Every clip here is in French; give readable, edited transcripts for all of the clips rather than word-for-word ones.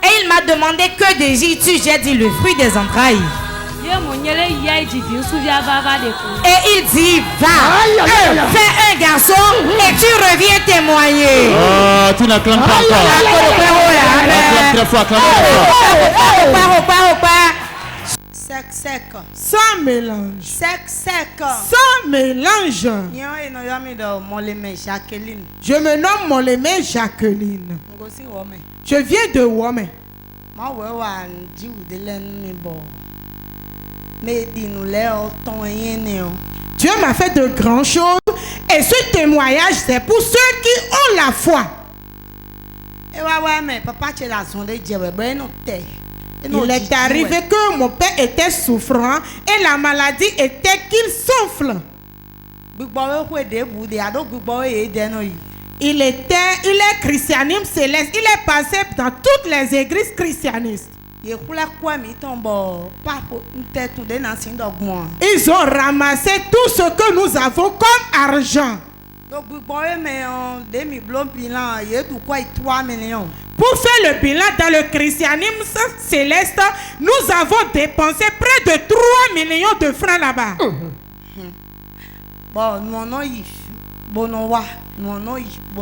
Et il m'a demandé que désires-tu? J'ai dit le fruit des entrailles. Et il dit, va, fais un garçon et tu reviens témoigner. Oh, tu n'acclames pas encore. Acclame très fort, acclame très fort. Sec, sec. Sans mélange. Sec, sec. Sans mélange. Je me nomme Molémé Jacqueline. Je viens de Womé. Dieu m'a fait de grandes choses et ce témoignage c'est pour ceux qui ont la foi. Il est arrivé que mon père était souffrant et la maladie était qu'il souffle. Il est christianisme céleste. Il est passé dans toutes les églises christianistes. Ils ont ramassé tout ce que nous avons comme argent. Pour faire le bilan dans le christianisme céleste, nous avons dépensé près de 3 millions de francs là-bas.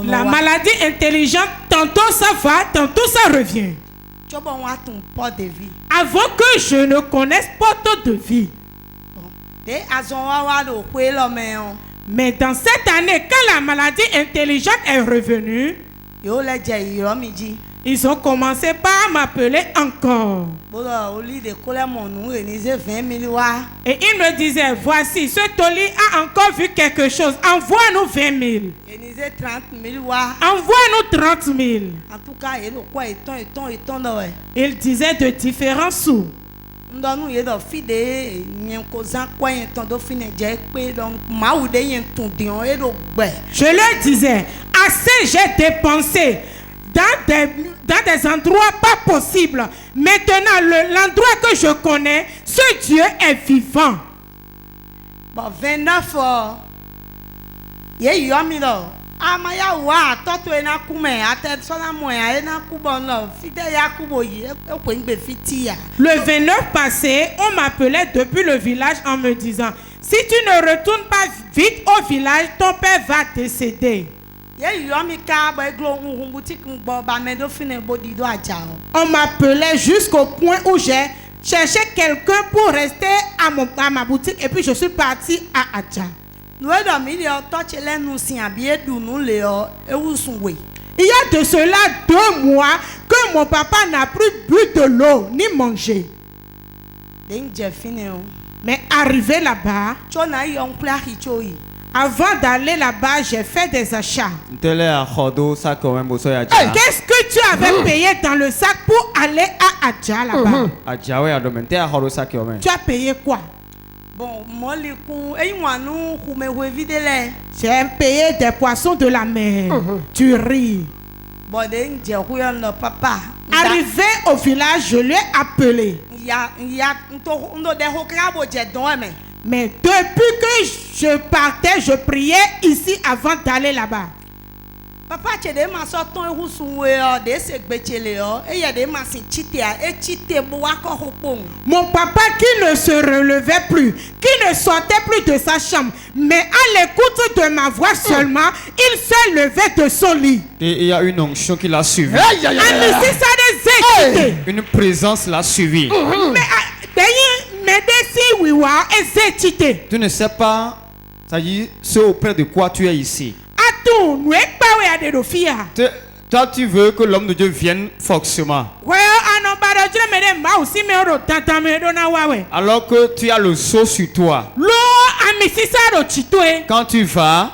La maladie intelligente, tantôt ça va, tantôt ça revient. Avant que je ne connaisse porte de vie. Mais dans cette année, quand la maladie intelligente est revenue, ils ont commencé par m'appeler encore. Et ils me disaient, voici, ce Toli a encore vu quelque chose. Envoie-nous 20 000. Envoie-nous 30 000. Ils disaient de différents sous. Je leur disais, assez j'ai dépensé dans des endroits pas possibles. Maintenant, l'endroit que je connais, ce Dieu est vivant. 29 Le 29 passé, on m'appelait depuis le village en me disant, si tu ne retournes pas vite au village, ton père va décéder. On m'appelait jusqu'au point où j'ai cherché quelqu'un pour rester à ma boutique et puis je suis parti à Adja. Il y a de cela 2 mois que mon papa n'a plus bu de l'eau ni mangé. Mais arrivé là-bas, avant d'aller là-bas, j'ai fait des achats. Qu'est-ce que tu avais payé dans le sac pour aller à Adja là-bas? Tu as payé quoi? J'ai payé des poissons de la mer. Tu ris. Arrivé au village, je l'ai appelé. Mais depuis que je partais, je priais ici avant d'aller là-bas. Mon papa qui ne se relevait plus, qui ne sortait plus de sa chambre, mais à l'écoute de ma voix seulement, il s'est levé de son lit. Et il y a une onction qui l'a suivi. Une présence l'a suivi. Tu ne sais pas, ça dit, ce auprès de quoi tu es ici. Toi, tu veux que l'homme de Dieu vienne forcément. Alors que tu as le sceau sur toi. Quand tu vas,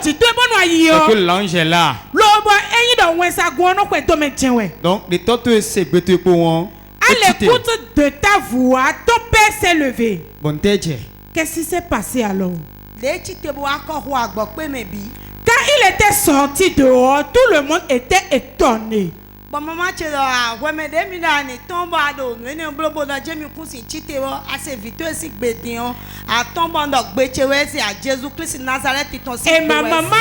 c'est que l'ange est là. Donc, les toi, tu es pour à l'écoute de ta voix, ton père s'est levé. Bon, qu'est-ce qui s'est passé alors? Quand il était sorti dehors, tout le monde était étonné. Et ma maman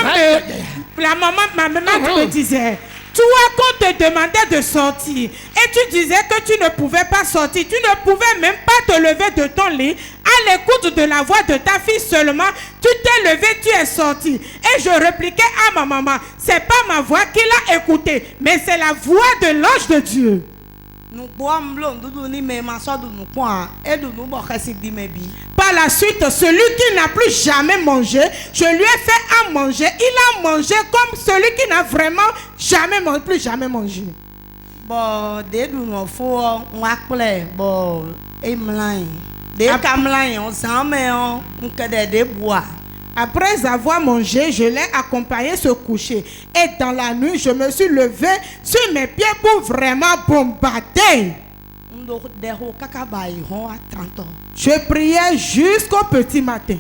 me disait, Toi, quand on te demandait de sortir et tu disais que tu ne pouvais pas sortir, tu ne pouvais même pas te lever de ton lit, à l'écoute de la voix de ta fille seulement, tu t'es levé, tu es sorti. Et je répliquais à ma maman, c'est pas ma voix qu'il a écoutée, mais c'est la voix de l'ange de Dieu. Par la suite, celui qui n'a plus jamais mangé, je lui ai fait à manger. Il a mangé comme celui qui n'a vraiment jamais mangé, plus jamais mangé. Après avoir mangé, je l'ai accompagné se coucher. Et dans la nuit, je me suis levé sur mes pieds pour vraiment bombarder. Je priais jusqu'au petit matin.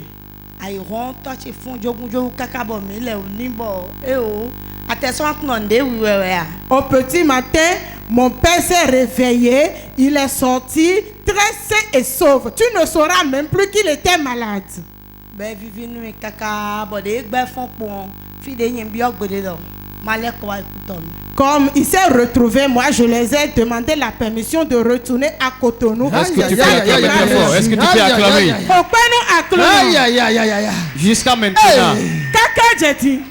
Au petit matin, mon père s'est réveillé. Il est sorti très sain et sauf. Tu ne sauras même plus qu'il était malade. Comme il s'est retrouvé, moi je les ai demandé la permission de retourner à Cotonou. Est-ce que tu peux acclamer très fort? Est-ce que tu peux acclamer? Pourquoi nous acclamons? Jusqu'à maintenant. Kaka j'ai dit.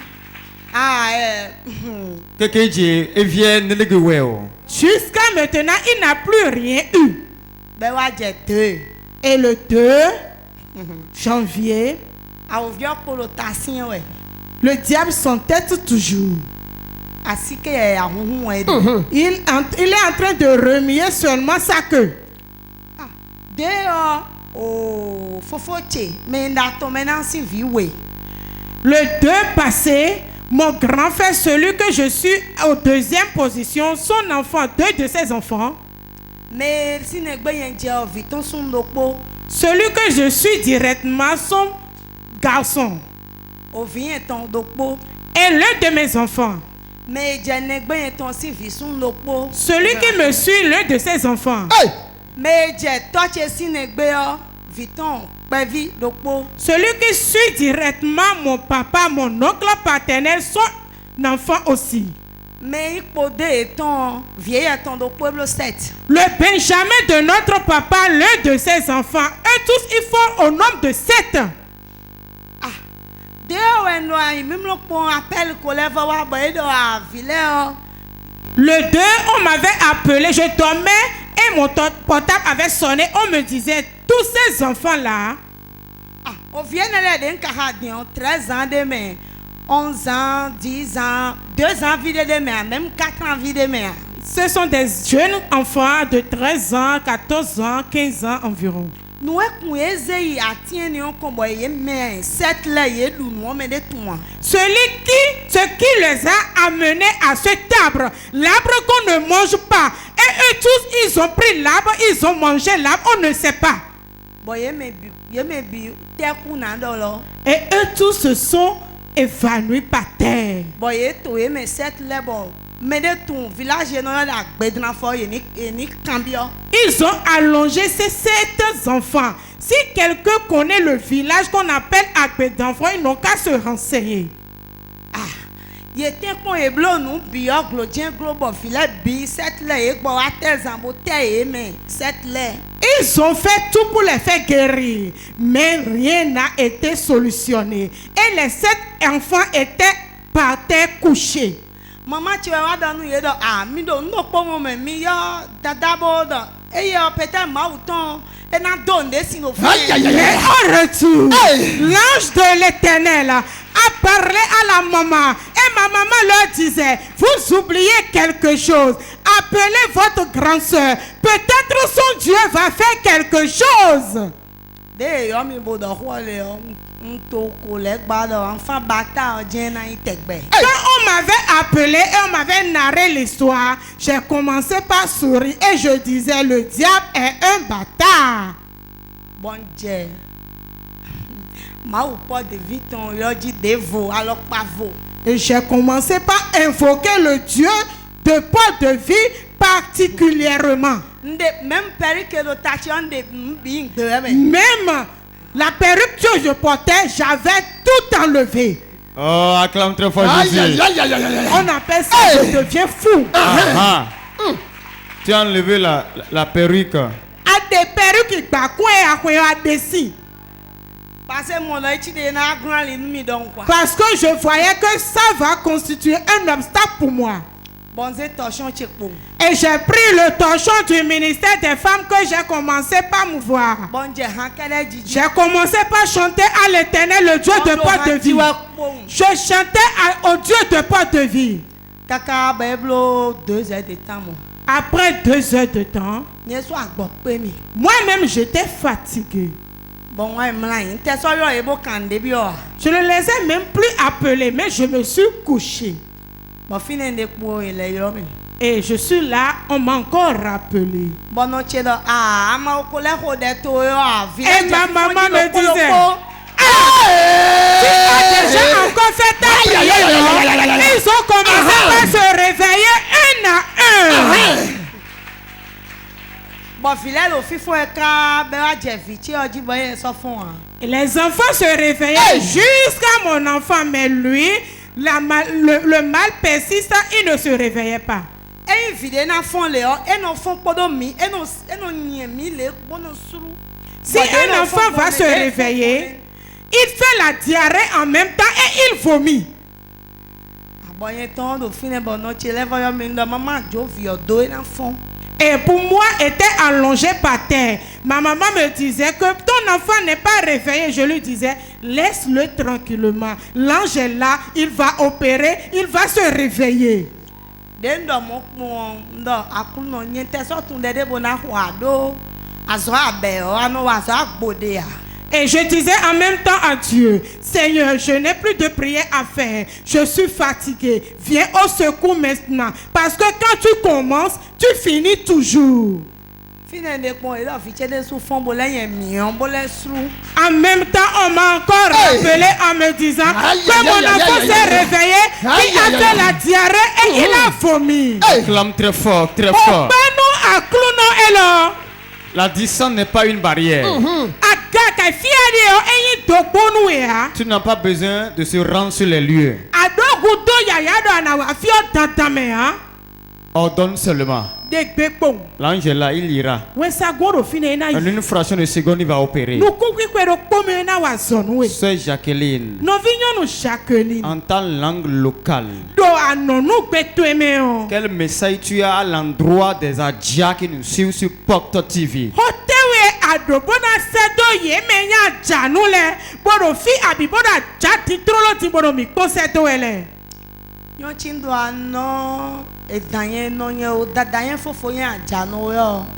Jusqu'à maintenant, il n'a plus rien eu. Et le 2 janvier, le diable s'entête toujours. Il est en train de remuer seulement sa queue. Le 2 passé, mon grand frère, celui que je suis en deuxième position, son enfant, 2 de ses enfants. Celui que je suis directement, son garçon. Et l'un de mes enfants. Celui qui me suit, l'un de ses enfants. Celui qui suit directement mon papa, mon oncle paternel, son enfant aussi. Le Benjamin de notre papa, l'un de ses enfants, eux tous ils font au nombre de 7. Le 2, on m'avait appelé, je dormais et mon portable avait sonné. On me disait, tous ces enfants-là, 13 ans de mai, 11 ans, 10 ans, 2 ans vie de demain, même 4 ans vie de demain. Ce sont des jeunes enfants de 13 ans, 14 ans, 15 ans environ. Ce qui les a amenés à cet arbre, l'arbre qu'on ne mange pas. Et eux tous, ils ont pris l'arbre, ils ont mangé l'arbre, on ne sait pas. Et eux tous se sont évanouis par terre. Ils ont allongé ces 7 enfants. Si quelqu'un connaît le village qu'on appelle Agbedanfo, ils n'ont qu'à se renseigner. Ils ont fait tout pour les faire guérir, mais rien n'a été solutionné. Et les 7 enfants étaient par terre couchés. Maman, tu vas dans nous, mi do no pomo me mi yo dadabo da. Et yo peut-être mauton et na donne si nos frères. Et en retour, l'ange de l'Éternel a parlé à la maman. Et ma maman leur disait, vous oubliez quelque chose. Appelez votre grande soeur. Peut-être son Dieu va faire quelque chose. Quand on m'avait appelé et on m'avait narré l'histoire, j'ai commencé par sourire et je disais, le diable est un bâtard. Bon Dieu. Et j'ai commencé par invoquer le Dieu de Paul de vie particulièrement. Même la perruque que je portais, j'avais tout enlevé. Oh, acclame très fort Aïe, Jésus. aïe, aïe, aïe, aïe, aïe. On appelle ça je deviens fou. Ah. Tu as enlevé la perruque. A des perruques qui a dessus. Parce que mon oeil est dans grand ennemi donc quoi. Parce que je voyais que ça va constituer un obstacle pour moi. Bon c'est torchon check pour. Et j'ai pris le torchon du ministère des femmes que j'ai commencé par mouvoir. Bon j'ai hankele didi. J'ai commencé par chanter à l'Éternel, le Dieu de porte de vie. Je chantais au Dieu de porte de vie. Kaka beblo 2 heures de temps mon. Après 2 heures de temps, moi-même j'étais fatigué. Bon ouais mlain, t'es so yo ebo kande bi o. Je ne les ai même plus appelés, mais je me suis couché. Bon finen de po ile yo mi. Et je suis là, on m'a encore rappelé. Bon no chedo ama okole hode to yo a vi. Et ma maman me disait, tu as déjà encore fait ta prière. Ils ont commencé à se réveiller un à un. Bon filet au fifo e ka be wa jevi ti oji boye so fun an. Et les enfants se réveillaient jusqu'à mon enfant, mais lui, le mal persiste, il ne se réveillait pas. Et vide na fon le o, e no fon podo mi, e no nyemi le bono suru. Si un enfant va se réveiller, il fait la diarrhée en même temps et il vomit. Aboye ton do fine bon no chele voyo mi ndo mama jo vi odo e na fon. Et pour moi, était allongé par terre. Ma maman me disait que ton enfant n'est pas réveillé. Je lui disais, laisse-le tranquillement. L'ange est là, il va opérer, il va se réveiller. Dendo mo ndo akuno nyente so tun dede bona hwa do azo abe o anu wa so agbode ya. Et je disais en même temps à Dieu, Seigneur, je n'ai plus de prière à faire. Je suis fatigué. Viens au secours maintenant. Parce que quand tu commences, tu finis toujours. En même temps, on m'a encore rappelé en me disant que mon enfant s'est réveillé, il a fait la diarrhée et il a vomi. Clame très fort, très fort. La distance n'est pas une barrière. Tu n'as pas besoin de se rendre sur les lieux. Ordonne seulement. L'ange est là, il ira. En une fraction de seconde, il va opérer. Sœur Jacqueline, entends langue locale. Quel message tu as à l'endroit des Adja qui nous suivent sur Porte TV?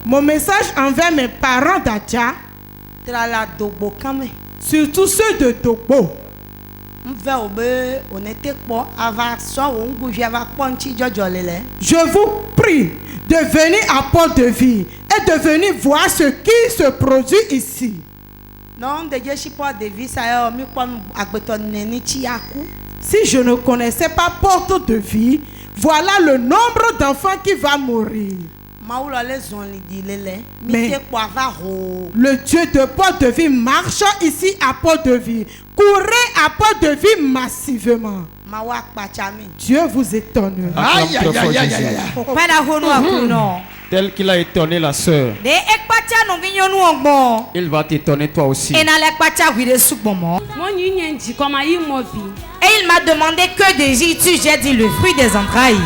Mon message envers mes parents d'Adja, surtout ceux de Togo. Je vous prie de venir à Port de Vie et de venir voir ce qui se produit ici. Si je ne connaissais pas Porte de Vie, voilà le nombre d'enfants qui va mourir. Mais le Dieu de Port de Vie marche ici à Port de Vie. Courez à Port de Vie massivement. Dieu vous étonne. Aïe, aïe, aïe, aïe, aïe. Tel qu'il a étonné la sœur, il va t'étonner toi aussi. Et il m'a demandé que désires-tu? J'ai dit le fruit des entrailles.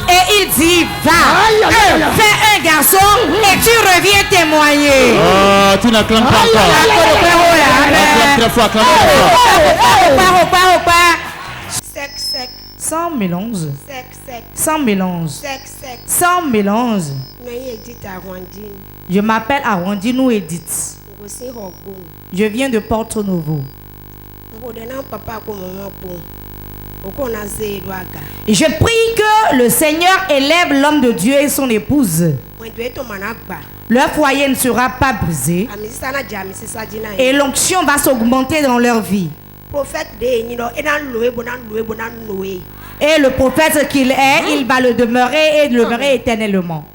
Et il dit, va, fais un garçon et tu reviens témoigner. Oh, tu n'acclames pas encore. Acclame très fort, acclame très fort. Sec, sec. Sans mélange. Sec, sec. Sans mélange. Sec, sec. Sans mélange. Je Je m'appelle Arwandine ou Edith. Je viens de Porto Novo. Et je prie que le Seigneur élève l'homme de Dieu et son épouse. Leur foyer ne sera pas brisé. Et l'onction va s'augmenter dans leur vie. Et le prophète qu'il est, il va le demeurer et demeurer éternellement.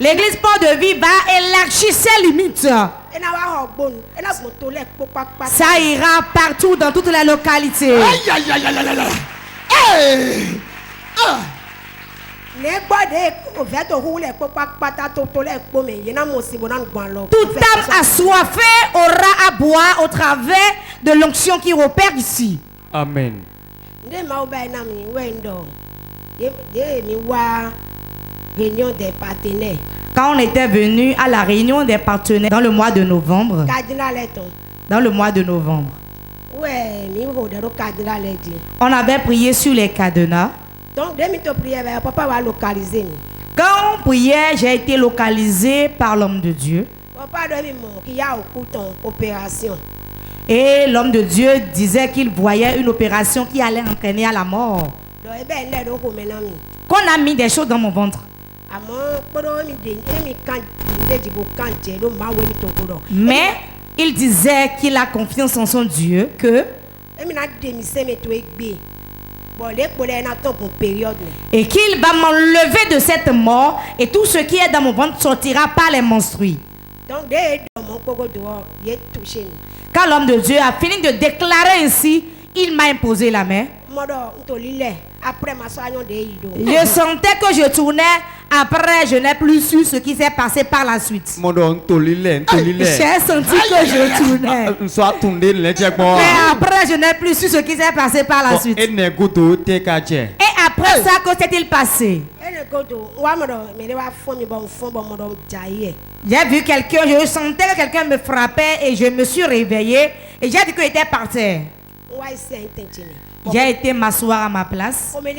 L'église Port de Vie va élargir ses limites. Ça ira partout dans toutes les localités. Aïe, aïe, aïe, aïe, aïe, aïe. Hey! Ah! Toute âme assoiffée aura à boire au travers de l'onction qui opère ici. Amen. Réunion des partenaires. Quand on était venu à la réunion des partenaires dans le mois de novembre, on avait prié sur les cadenas. Donc, papa va localiser. Quand on priait, j'ai été localisé par l'homme de Dieu. Papa qui a opération. Et l'homme de Dieu disait qu'il voyait une opération qui allait entraîner à la mort. Qu'on a mis des choses dans mon ventre. Mais il disait qu'il a confiance en son Dieu que et qu'il va m'enlever de cette mort et tout ce qui est dans mon ventre sortira par les menstrues. Quand l'homme de Dieu a fini de déclarer ainsi, il m'a imposé la main. Je sentais que je tournais. Après, je n'ai plus su ce qui s'est passé par la suite. J'ai senti que je tournais. Mais après, je n'ai plus su ce qui s'est passé par la suite. Et après ça, que s'est-il passé? J'ai vu quelqu'un, je sentais que quelqu'un me frappait et je me suis réveillé et j'ai dit qu'il était par terre. J'ai été m'asseoir à ma place. En même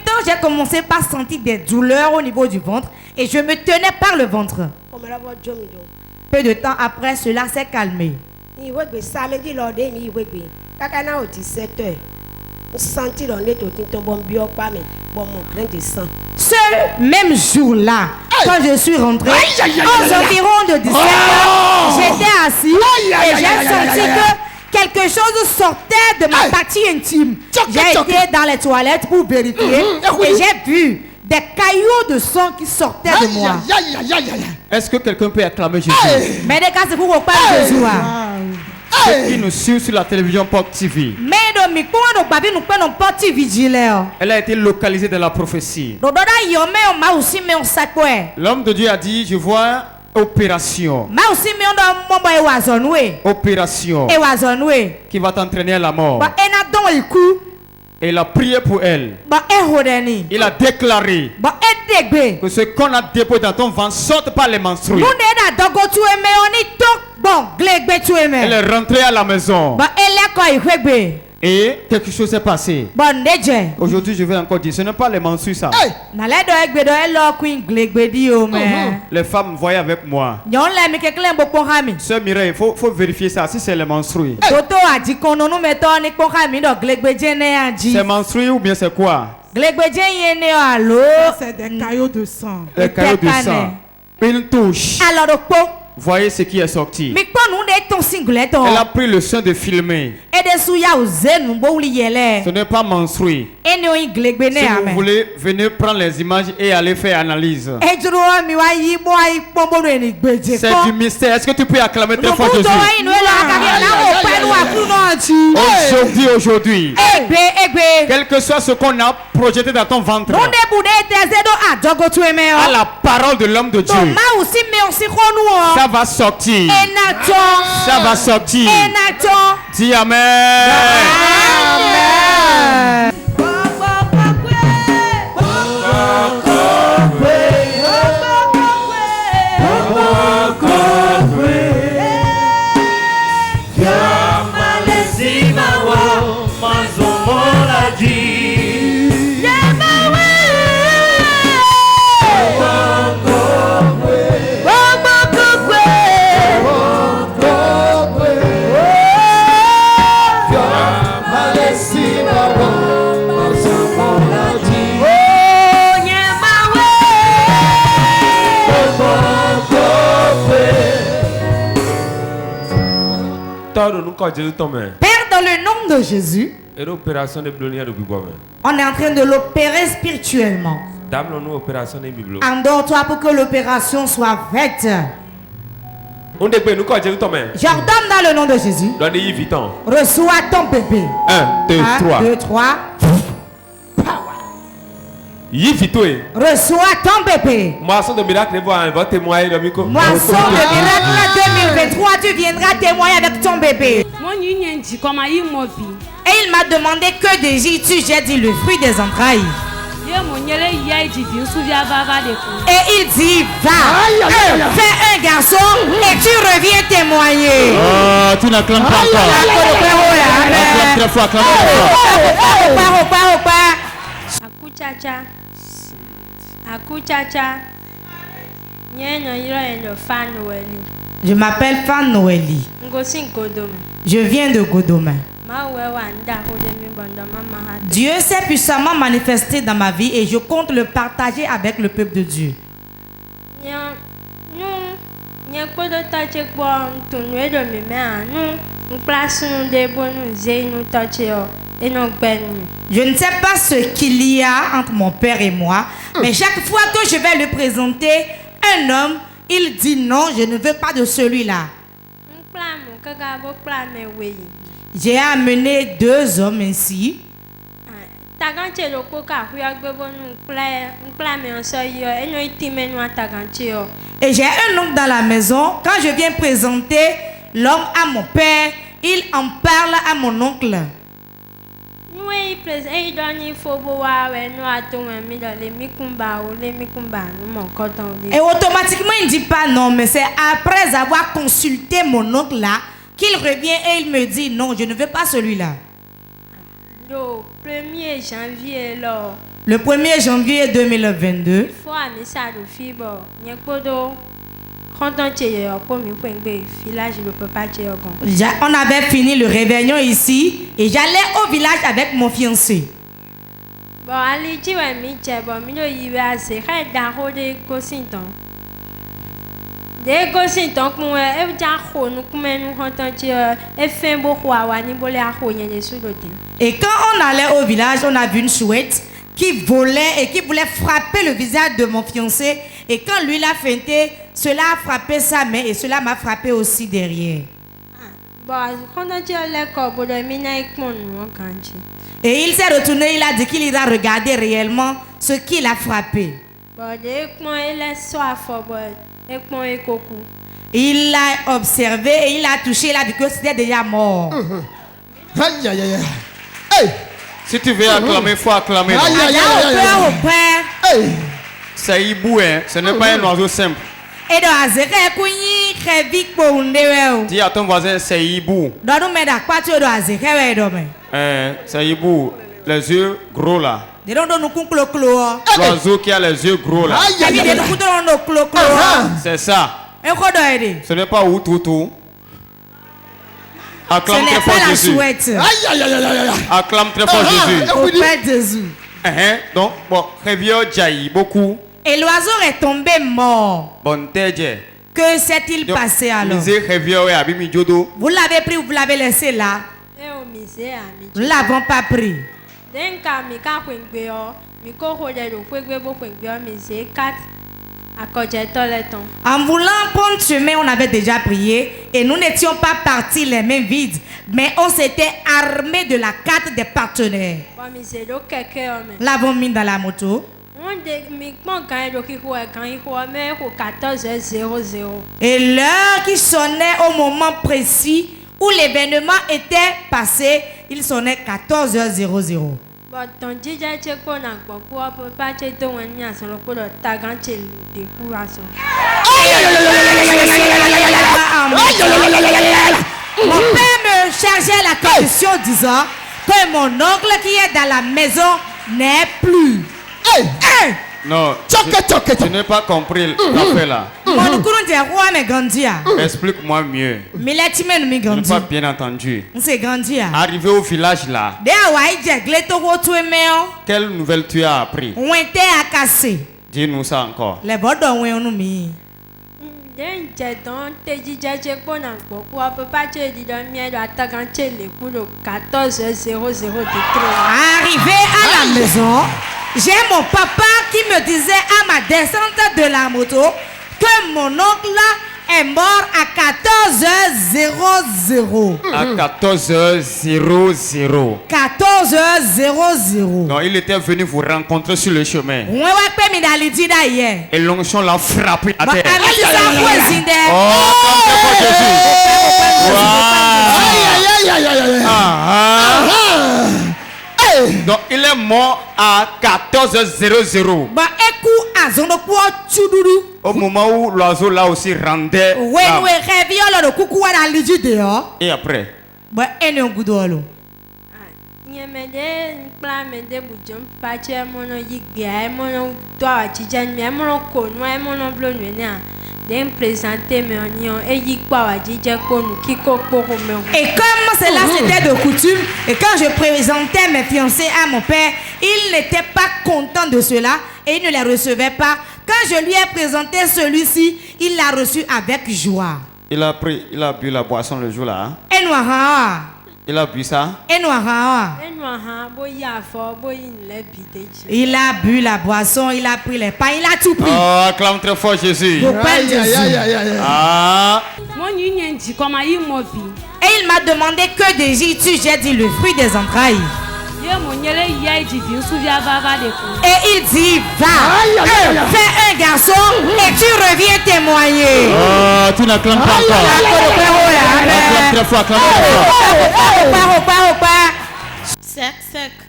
temps, j'ai commencé par sentir des douleurs au niveau du ventre et je me tenais par le ventre. Peu de temps après, cela s'est calmé. Ce même jour-là, quand je suis rentré, aux environs de 17 heures, j'étais assis et j'ai senti que quelque chose sortait de ma partie intime. J'ai été dans les toilettes pour vérifier et j'ai vu des caillots de sang qui sortaient de moi. Est-ce que quelqu'un peut acclamer Jésus? Mais les gars, c'est pour pas Jésus. Ceux qui nous suivent sur la télévision Pop TV. Elle a été localisée dans la prophétie. L'homme de Dieu a dit, je vois opération. Opération qui va t'entraîner à la mort. Et il a prié pour elle. Il a déclaré que ce qu'on a déposé dans ton ventre sorte par les menstrues. Elle est rentrée à la maison. Et quelque chose s'est passé. Aujourd'hui, je vais encore dire, ce n'est pas les menstrues ça. Les femmes voyaient avec moi. Sœur Mireille, il faut vérifier ça, si c'est les menstrues. C'est menstrues ou bien c'est quoi? C'est des caillots de sang. Les caillots de sang. Une touche. Voyez ce qui est sorti. Elle a pris le soin de filmer. Ce n'est pas menstrué. Si vous voulez, venez prendre les images et aller faire analyse. C'est du mystère. Est-ce que tu peux acclamer très fort Jésus? Aujourd'hui, quel que soit ce qu'on a projeté dans ton ventre, à la parole de l'homme de Dieu, ça va sortir. Ça va sortir. Dis Amen. Amen. Père, dans le nom de Jésus. Et l'opération de Blonia de Bigouame. On est en train de l'opérer spirituellement. Dame nous opération de Biblo. Endors-toi pour que l'opération soit faite. J'ordonne dans le nom de Jésus. Reçois ton bébé. 1, 2, 3. 2, 3. Reçois ton bébé. Moisson de miracle, témoigner de micro. Moisson de miracle 2023, tu viendras témoigner avec ton bébé. Et il m'a demandé que désires-tu? J'ai dit le fruit des entrailles. Et il dit va, fais un garçon et tu reviens témoigner. Oh, tu n'acclames pas encore. Acclame très fort, acclame très fort. Je m'appelle Fan Noélie. Je viens de Godoma. Dieu s'est puissamment manifesté dans ma vie et je compte le partager avec le peuple de Dieu. Je ne sais pas ce qu'il y a entre mon père et moi, mais chaque fois que je vais lui présenter un homme, il dit non, je ne veux pas de celui-là. J'ai amené 2 hommes ici. Et j'ai un oncle dans la maison. Quand je viens présenter l'homme à mon père, il en parle à mon oncle. Et automatiquement il ne dit pas non, mais c'est après avoir consulté mon oncle là qu'il revient et il me dit non, je ne veux pas celui-là. Le 1er janvier 2022, on avait fini le réveillon ici et j'allais au village avec mon fiancé. Et quand on allait au village, on a vu une chouette qui volait et qui voulait frapper le visage de mon fiancé. Et quand lui l'a feinté, cela a frappé sa main et cela m'a frappé aussi derrière. Et il s'est retourné, il a dit qu'il ira regarder réellement ce qu'il a frappé. Il l'a observé et il a touché, il a dit que c'était déjà mort. Aïe, aïe, aïe. Hey. Si tu veux acclamer, il faut acclamer. Aïe, aïe, aïe, aïe, aïe. C'est hibou, hein. Ce n'est pas un oiseau simple. Dis à ton voisin, c'est hibou. C'est hibou. Les yeux gros là. L'oiseau qui a les yeux gros là. C'est ça. Ce n'est pas tout. Acclame très fort Jésus. Acclame très fort Jésus. Donc, bon, réveillon jaillit beaucoup. Et l'oiseau est tombé mort. Que s'est-il passé alors? Vous l'avez pris ou vous l'avez laissé là? Nous ne l'avons pas pris. En voulant prendre chemin, on avait déjà prié et nous n'étions pas partis les mains vides, mais on s'était armé de la carte des partenaires. Nous l'avons mis dans la moto. Et l'heure qui sonnait au moment précis où l'événement était passé, il sonnait 14h00. Mon père me chargeait la condition disant que mon oncle qui est dans la maison n'est plus. Non, tu n'as pas compris l'affaire là. Explique-moi mieux. Je n'ai pas bien entendu. Arrivé au village là, quelle nouvelle tu as appris? Dis-nous ça encore. à la maison, j'ai mon papa qui me disait à ma descente de la moto que mon oncle est mort à 14h00. À 14h00. 14h00. Non, il était venu vous rencontrer sur le chemin. Et l'onction l'a frappé à terre. Donc il est mort à 14h00. Au moment où l'oiseau là aussi rendait. Et après. Et comme cela c'était de coutume, et quand je présentais mes fiancés à mon père, il n'était pas content de cela et il ne les recevait pas. Quand je lui ai présenté celui-ci, il l'a reçu avec joie. Il a bu la boisson le jour là. Et noir. Il a bu ça. Et noir. Il a bu la boisson, il a pris les pains, il a tout pris. Oh, acclame très fort Jésus. Ah. Et il m'a demandé que désires-tu? J'ai dit le fruit des entrailles. Et il dit, va, fais un garçon et tu reviens témoigner. Oh, tu n'acclames pas encore. Acclame très fort, acclame très fort. Sec.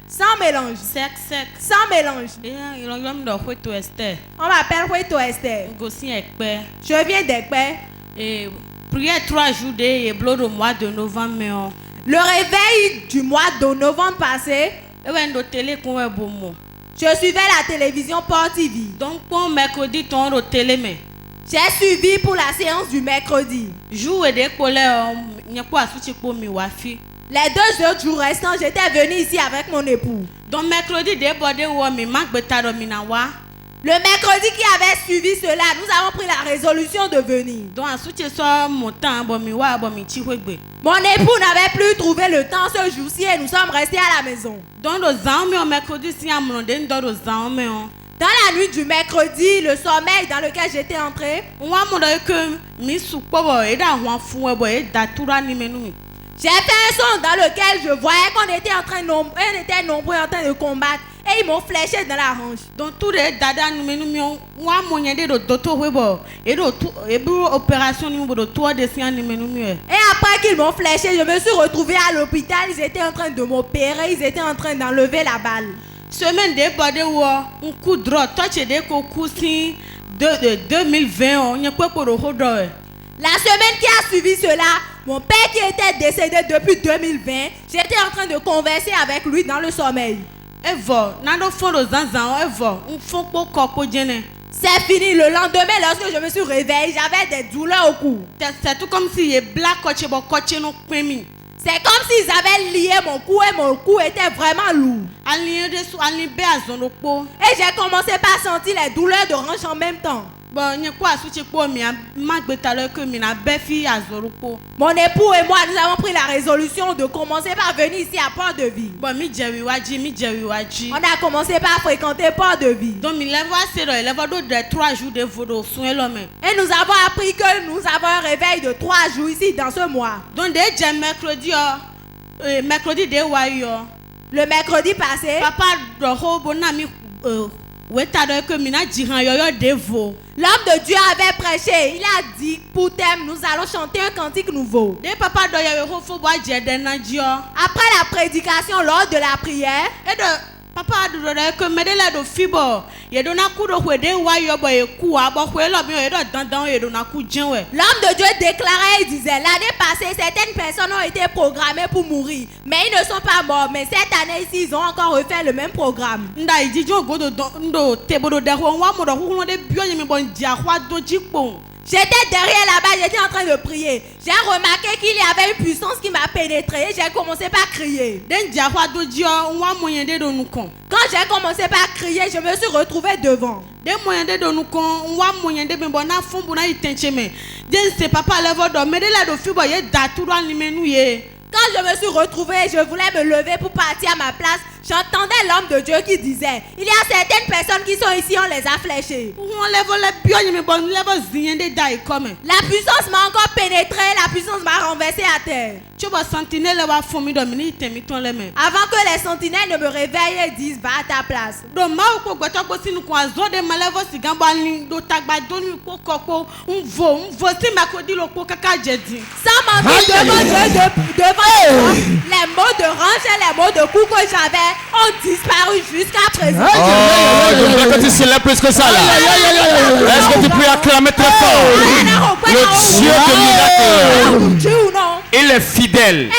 Sans mélange. Sec. Sans mélange. On m'appelle Hueto Esther. Je viens d'Ekpe. Et prière 3 jours et bloc au mois de novembre. Le réveil du mois de novembre passé, je suivais la télévision Port TV. Donc pour mercredi, ton télé. J'ai suivi pour la séance du mercredi. Les 2 autres jours restants, j'étais venue ici avec mon époux. Donc mercredi, le mercredi qui avait suivi cela, nous avons pris la résolution de venir. Mon époux n'avait plus trouvé le temps ce jour-ci et nous sommes restés à la maison. Dans la nuit du mercredi, le sommeil dans lequel j'étais entrée, j'ai fait un son dans lequel je voyais qu'on était nombreux en train de combattre. Et ils m'ont fléché dans la hanche. Donc tous les dada opération et après qu'ils m'ont fléché, je me suis retrouvée à l'hôpital. Ils étaient en train de m'opérer, ils étaient en train d'enlever la balle. Semaine de un coup de drogue, toi tu es de 2020, la semaine qui a suivi cela, mon père qui était décédé depuis 2020, j'étais en train de converser avec lui dans le sommeil. C'est fini. Le lendemain, lorsque je me suis réveillée, j'avais des douleurs au cou. C'est tout comme si c'est comme s'ils avaient lié mon cou et mon cou était vraiment lourd. Et j'ai commencé par sentir les douleurs de hanche en même temps. Mon époux et moi, nous avons pris la résolution de commencer par venir ici à Port de Vie. On a commencé par fréquenter Port de Vie. Et nous avons appris que nous avons un réveil de 3 jours ici dans ce mois. Donc le mercredi passé, papa l'homme de Dieu avait prêché. Il a dit, pour thème, nous allons chanter un cantique nouveau. Après la prédication, lors de la prière, l'homme de Dieu déclarait et disait, l'année passée, certaines personnes ont été programmées pour mourir, mais ils ne sont pas morts. Mais cette année-ci, ils ont encore refait le même programme. J'étais derrière là-bas, j'étais en train de prier. J'ai remarqué qu'il y avait une puissance qui m'a pénétré. J'ai commencé par crier. Quand j'ai commencé par crier, je me suis retrouvée devant. Quand je me suis retrouvée, je voulais me lever pour partir à ma place. J'entendais l'homme de Dieu qui disait, il y a certaines personnes qui sont ici, on les a fléchées. La puissance m'a encore pénétré, la puissance m'a renversé à terre. Avant que les sentinelles ne me réveillent et disent, va à ta place. Ça m'a mis devant les mots de range et les mots de coup que j'avais ont disparu jusqu'à présent. Oh, je voudrais que tu célèbres plus que ça là. Est-ce que tu peux acclamer très fort le Dieu de miracle? Il est fidèle.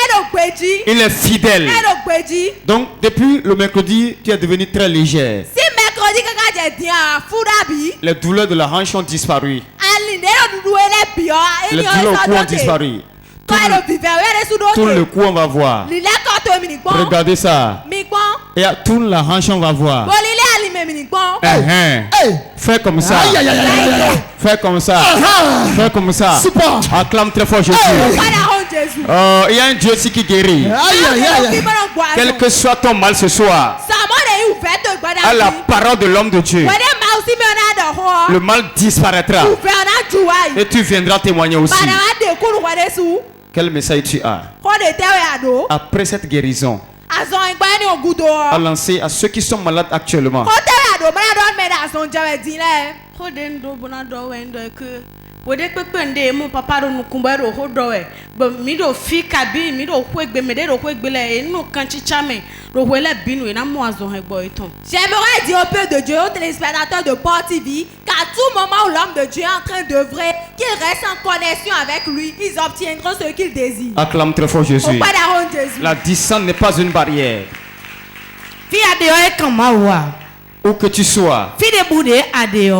Il est fidèle. Donc, depuis le mercredi, tu es devenu très légère. Les douleurs de la hanche ont disparu. Les douleurs au cou ont disparu. Tourne le cou, on va voir. Regardez ça. Et tourne la hanche, on va voir. Fais comme ça. Fais comme ça. Fais comme ça. Acclame très fort Jésus. Il y a un Dieu aussi qui guérit. Quel que soit ton mal ce soir, à la parole de l'homme de Dieu, le mal disparaîtra. Et tu viendras témoigner aussi. Quel message tu as après cette guérison à lancer à ceux qui sont malades actuellement? J'aimerais dire au peuple de Dieu, aux téléspectateurs de Port TV, qu'à tout moment où l'homme de Dieu est en train d'œuvrer, qu'ils restent en connexion avec lui, ils obtiendront ce qu'ils désirent. Acclame très fort Jésus. La distance n'est pas une barrière. Où que tu sois,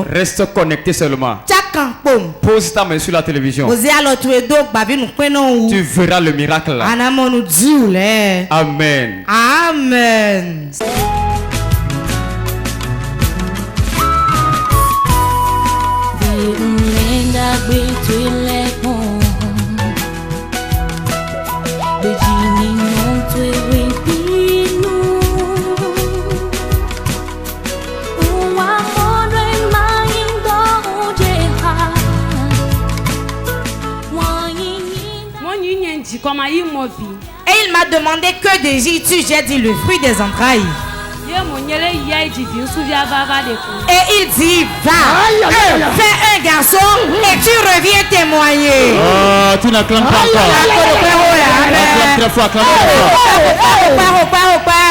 reste connecté seulement. Pose ta main sur la télévision. Tu verras le miracle là. Amen. Amen. Et il m'a demandé que désires-tu? J'ai dit le fruit des entrailles. Et il dit, va, fais un garçon et tu reviens témoigner. Oh, tu n'acclames pas encore. Acclame très fort, acclame très fort.